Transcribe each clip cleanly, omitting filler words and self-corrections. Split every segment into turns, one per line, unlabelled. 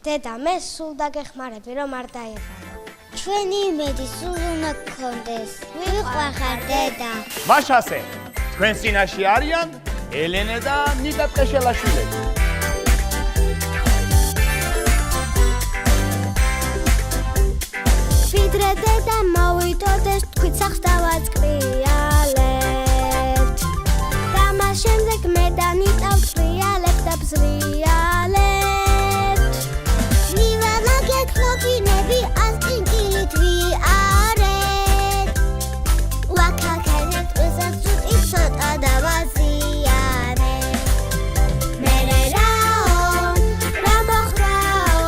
დედა, მე სულ დაგეხმარები, რომ არ დაიღალო.
ჩვენი იმედი სულ უნდა გქონდეს. ვიყვარხარ დედა.
მაშასე, თქვენ წინაშე არიან ელენე და ნიკა ტყეშელაშვილები.
ვიდრე დედა მოვიდოდეს, თქვით სახს დავაწყრიალებთ. და მას შემდეგ მე და ნიკა ვწრიალებთ და ბზრიალებთ.
ნივალა გეთლოგინები ასკინკილით ვიარეთ. ვაქაქენებთ უზაბზუტი ცოტა დავაზიანეთ. მერე რაო, რა მოხრაო,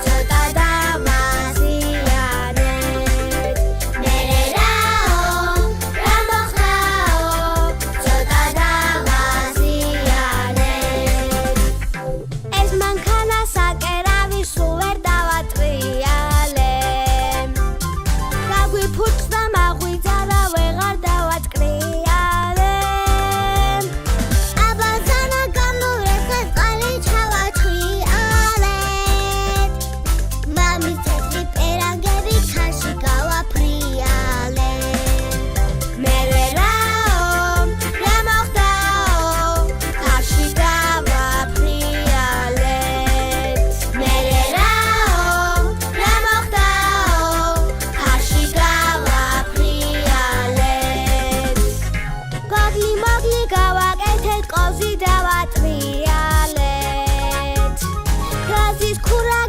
ცოტა დავაზიანეთ. მერე რაო, რა მოხრაო, ცოტა დავაზიანეთ.
ეს მანქანა საკერავი სულ ვერ დავატრიალე. გაგვიფუჭდა მაღვიძა და ვეღარ დავატრიალე.
აბაზანა გამურეხა წყალი ჩავატრიალეთ. მამის თეთრი პერანგები ქარში გავაფრიალეთ.
მერე რაო, რა მოხდაო, ქარში გავაფრიალეთ. მერე რაო, რა მოხდაო, ქარში გავაფრიალეთ. გოგლი მოგლი გავაკეთეთ, კოზი დავატრიალეთ. გაზის ქურა